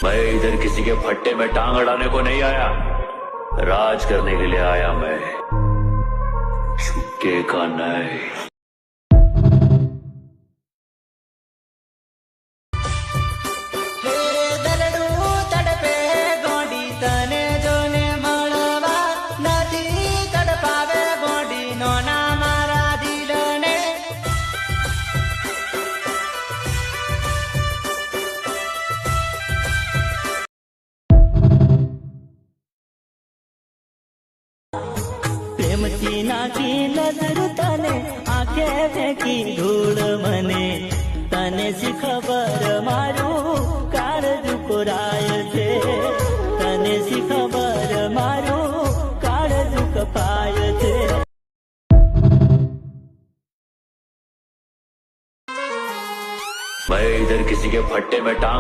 मैं इधर किसी के फट्टे में टांग अड़ाने को नहीं आया, राज करने के लिए आया मैं, छुपके का नहीं। પ્રેમથી નાખી નજર તને આંખે ફેંકી ધૂળ મને તને શી ખબર મારું કાળજું કોરાય છે તને શી ખબર મારું કાળજું કપાય છે मैं इधर किसी के फट्टे में टांग